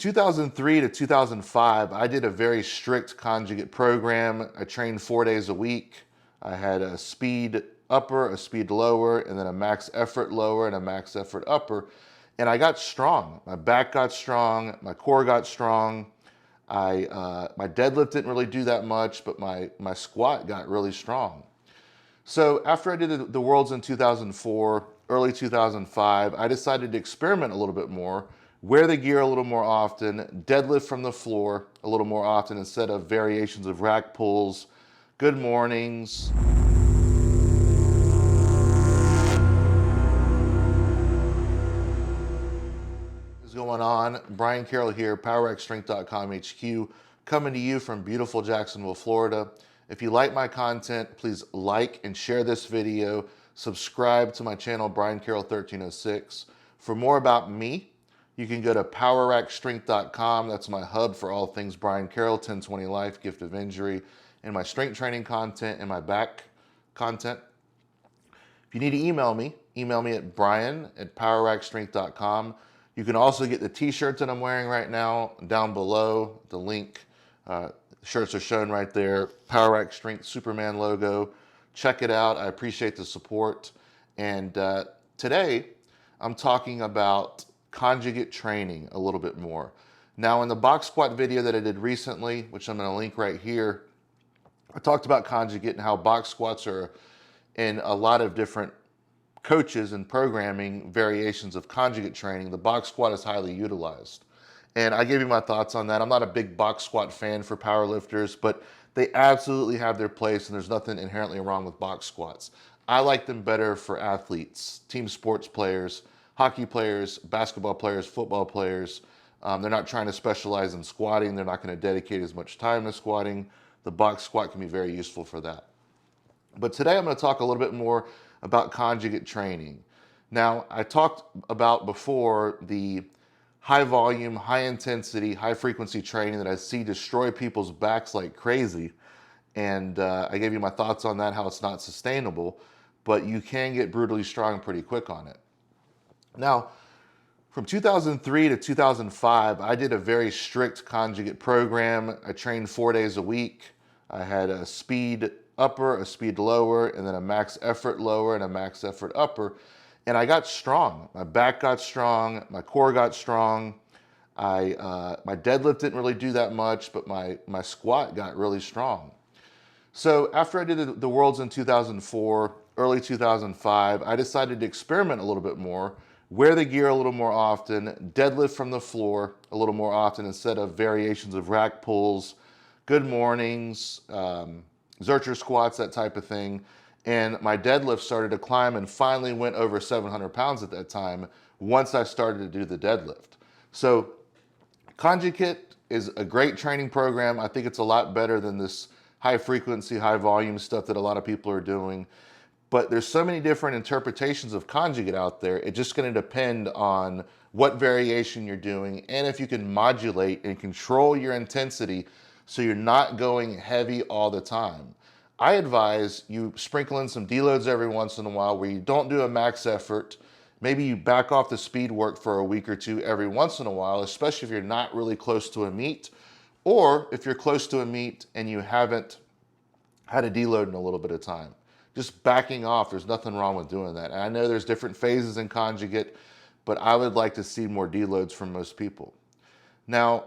2003 to 2005, I did a very strict conjugate program. I trained 4 days a week. I had a speed upper, a speed lower, and then a max effort lower and a max effort upper. And I got strong. My back got strong, my core got strong. My deadlift didn't really do that much, but my squat got really strong. So after I did the Worlds in 2004, early 2005, I decided to experiment a little bit more, wear the gear a little more often, deadlift from the floor a little more often instead of variations of rack pulls, good mornings. What's going on? Brian Carroll here, powerlifter.com HQ, coming to you from beautiful Jacksonville, Florida. If you like my content, please like and share this video. Subscribe to my channel, Brian Carroll 1306. For more about me, you can go to powerlifter.com. That's my hub for all things Brian Carroll, 1020 Life, Gift of Injury, and my strength training content and my back content. If you need to email me at brian@powerlifter.com. You can also get the t-shirts that I'm wearing right now down below, the link. Shirts are shown right there, Power Rack Strength Superman logo. Check it out. I appreciate the support. And today, I'm talking about conjugate training a little bit more. Now, in the box squat video that I did recently, which I'm going to link right here, I talked about conjugate and how box squats are in a lot of different coaches and programming variations of conjugate training. The box squat is highly utilized. And I gave you my thoughts on that. I'm not a big box squat fan for powerlifters, but they absolutely have their place and there's nothing inherently wrong with box squats. I like them better for athletes, team sports players, hockey players, basketball players, football players. They're not trying to specialize in squatting. They're not going to dedicate as much time to squatting. The box squat can be very useful for that. But today I'm going to talk a little bit more about conjugate training. Now, I talked about before the high volume, high intensity, high frequency training that I see destroy people's backs like crazy. And I gave you my thoughts on that, how it's not sustainable, but you can get brutally strong pretty quick on it. Now, from 2003 to 2005, I did a very strict conjugate program. I trained 4 days a week. I had a speed upper, a speed lower, and then a max effort lower and a max effort upper. And I got strong. My back got strong, my core got strong. My deadlift didn't really do that much, but my squat got really strong. So after I did the Worlds in 2004, early 2005, I decided to experiment a little bit more, wear the gear a little more often, deadlift from the floor a little more often instead of variations of rack pulls, good mornings, Zercher squats, that type of thing. And my deadlift started to climb and finally went over 700 pounds at that time once I started to do the deadlift. So Conjugate is a great training program. I think it's a lot better than this high frequency, high volume stuff that a lot of people are doing. But there's so many different interpretations of conjugate out there. It's just going to depend on what variation you're doing and if you can modulate and control your intensity so you're not going heavy all the time. I advise you sprinkle in some deloads every once in a while where you don't do a max effort. Maybe you back off the speed work for a week or two every once in a while, especially if you're not really close to a meet, or if you're close to a meet and you haven't had a deload in a little bit of time. Just backing off, there's nothing wrong with doing that. And I know there's different phases in conjugate, but I would like to see more deloads from most people. Now,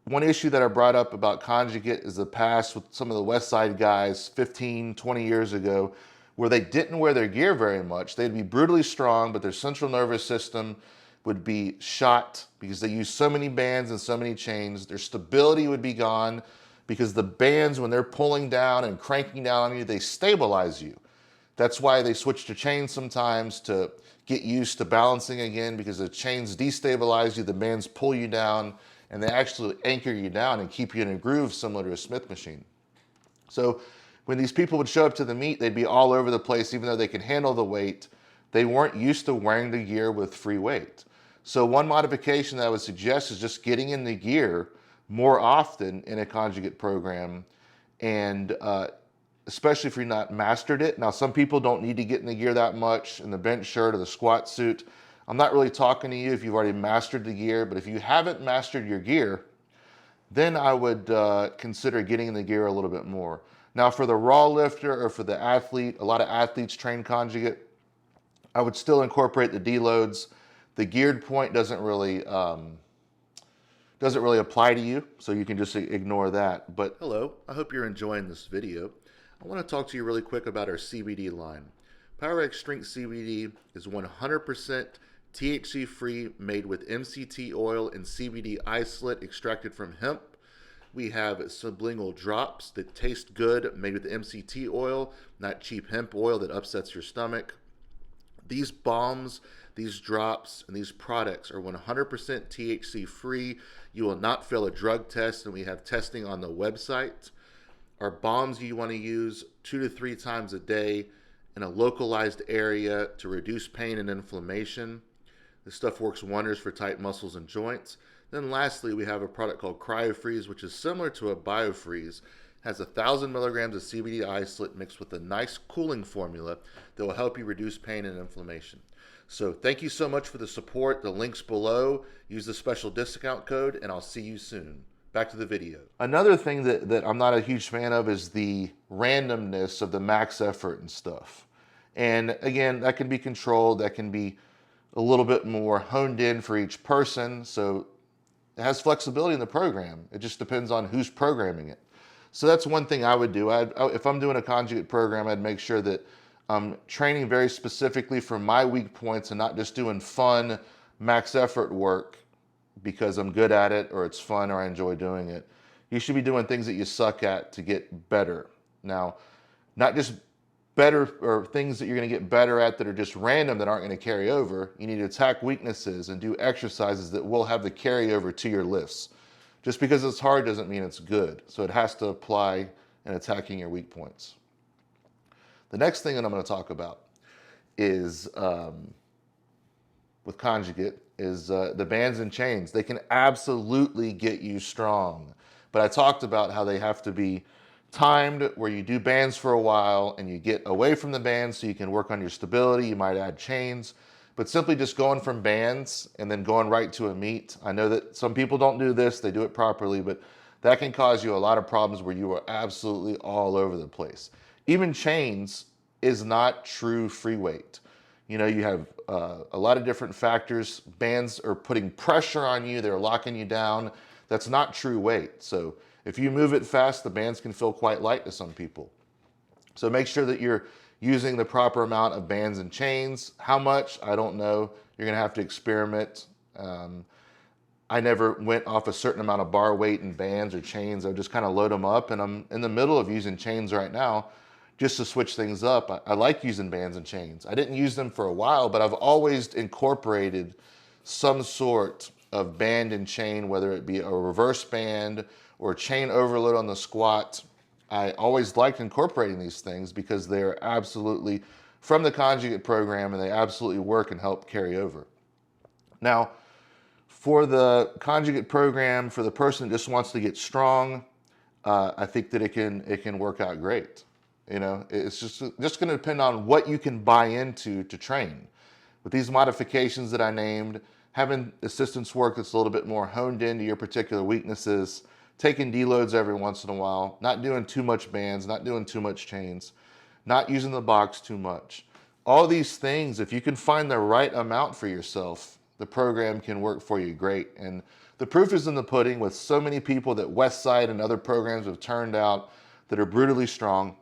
one issue that I brought up about conjugate is the past with some of the West Side guys 15, 20 years ago, where they didn't wear their gear very much. They'd be brutally strong, but their central nervous system would be shot because they use so many bands and so many chains. Their stability would be gone because the bands, when they're pulling down and cranking down on you, they stabilize you. That's why they switch to chains sometimes to get used to balancing again, because the chains destabilize you, the bands pull you down, and they actually anchor you down and keep you in a groove similar to a Smith machine. So when these people would show up to the meet, they'd be all over the place, even though they could handle the weight. They weren't used to wearing the gear with free weight. So one modification that I would suggest is just getting in the gear more often in a conjugate program, and especially if you're not mastered it. Now, some people don't need to get in the gear that much in the bench shirt or the squat suit. I'm not really talking to you if you've already mastered the gear, but if you haven't mastered your gear, then I would consider getting in the gear a little bit more. Now for the raw lifter or for the athlete, a lot of athletes train Conjugate, I would still incorporate the deloads. The geared point doesn't really apply to you, so you can just ignore that. But hello, I hope you're enjoying this video. I want to talk to you really quick about our CBD line. PowerX Strength CBD is 100% THC free, made with MCT oil and CBD isolate extracted from hemp. We have sublingual drops that taste good, made with MCT oil, not cheap hemp oil that upsets your stomach. These bombs, these drops, and these products are 100% THC free. You will not fail a drug test, and we have testing on the website. Our bombs you want to use 2 to 3 times a day in a localized area to reduce pain and inflammation. This stuff works wonders for tight muscles and joints. Then lastly, we have a product called CryoFreeze, which is similar to a BioFreeze. It has 1,000 milligrams of CBD isolate mixed with a nice cooling formula that will help you reduce pain and inflammation. So thank you so much for the support. The link's below. Use the special discount code, and I'll see you soon. Back to the video. Another thing that I'm not a huge fan of is the randomness of the max effort and stuff. And again, that can be controlled. That can be a little bit more honed in for each person. So it has flexibility in the program. It just depends on who's programming it. So that's one thing I would do. If I'm doing a Conjugate program, I'd make sure that I'm training very specifically for my weak points and not just doing fun max effort work because I'm good at it or it's fun or I enjoy doing it. You should be doing things that you suck at to get better. Now, not just better or things that you're going to get better at that are just random that aren't going to carry over. You need to attack weaknesses and do exercises that will have the carryover to your lifts. Just because it's hard doesn't mean it's good. So it has to apply in attacking your weak points. The next thing that I'm going to talk about is with Conjugate is the bands and chains. They can absolutely get you strong. But I talked about how they have to be timed, where you do bands for a while and you get away from the bands so you can work on your stability. You might add chains, but simply just going from bands and then going right to a meet. I know that some people don't do this, they do it properly, but that can cause you a lot of problems where you are absolutely all over the place. Even chains is not true free weight. You know, you have a lot of different factors. Bands are putting pressure on you, they're locking you down. That's not true weight. So if you move it fast, the bands can feel quite light to some people. So make sure that you're using the proper amount of bands and chains. How much? I don't know. You're gonna have to experiment. I never went off a certain amount of bar weight and bands or chains. I would just kind of load them up, and I'm in the middle of using chains right now just to switch things up. I like using bands and chains. I didn't use them for a while, but I've always incorporated some sort of band and chain, whether it be a reverse band or chain overload on the squat. I always liked incorporating these things because they're absolutely from the Conjugate program and they absolutely work and help carry over. Now, for the Conjugate program, for the person that just wants to get strong, I think that it can work out great. You know, it's just going to depend on what you can buy into to train. With these modifications that I named, having assistance work that's a little bit more honed into your particular weaknesses, taking deloads every once in a while, not doing too much bands, not doing too much chains, not using the box too much. All these things, if you can find the right amount for yourself, the program can work for you great. And the proof is in the pudding with so many people that Westside and other programs have turned out that are brutally strong.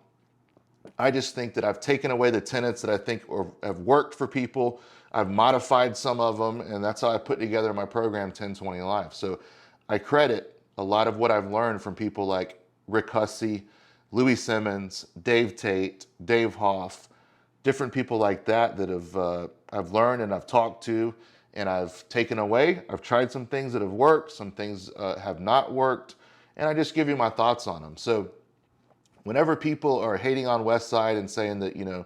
I just think that I've taken away the tenets that I think have worked for people. I've modified some of them, and that's how I put together my program 1020 Life. So I credit a lot of what I've learned from people like Rick Hussey, Louis Simmons, Dave Tate, Dave Hoff, different people like that have I've learned and I've talked to and I've taken away. I've tried some things that have worked, some things have not worked, and I just give you my thoughts on them. So whenever people are hating on Westside and saying that, you know,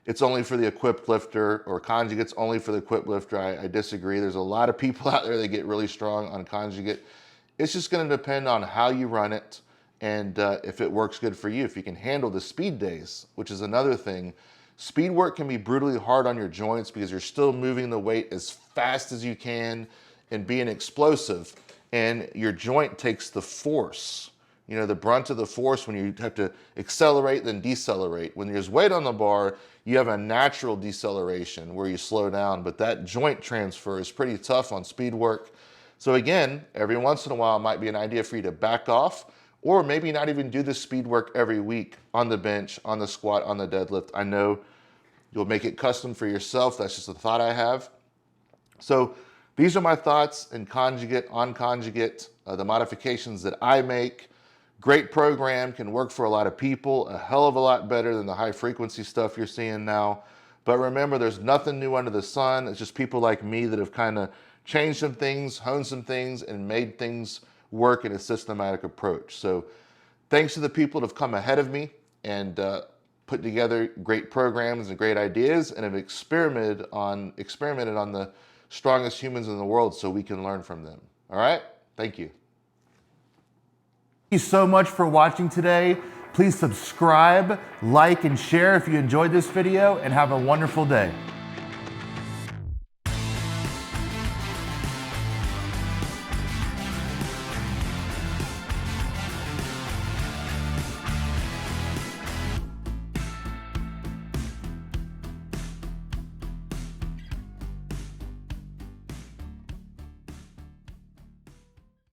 it's only for the equipped lifter or Conjugate's only for the equipped lifter, I disagree. There's a lot of people out there that get really strong on Conjugate. It's just going to depend on how you run it and if it works good for you. If you can handle the speed days, which is another thing. Speed work can be brutally hard on your joints because you're still moving the weight as fast as you can and being explosive, and your joint takes the force, the brunt of the force when you have to accelerate then decelerate. When there's weight on the bar, you have a natural deceleration where you slow down, but that joint transfer is pretty tough on speed work. So again, every once in a while it might be an idea for you to back off, or maybe not even do the speed work every week on the bench, on the squat, on the deadlift. I know you'll make it custom for yourself. That's just a thought I have. So these are my thoughts on Conjugate, the modifications that I make. Great program, can work for a lot of people, a hell of a lot better than the high frequency stuff you're seeing now. But remember, there's nothing new under the sun. It's just people like me that have kind of changed some things, honed some things, and made things work in a systematic approach. So thanks to the people that have come ahead of me and put together great programs and great ideas, and have experimented on the strongest humans in the world so we can learn from them. All right? Thank you. Thank you so much for watching today. Please subscribe, like, and share if you enjoyed this video, and have a wonderful day.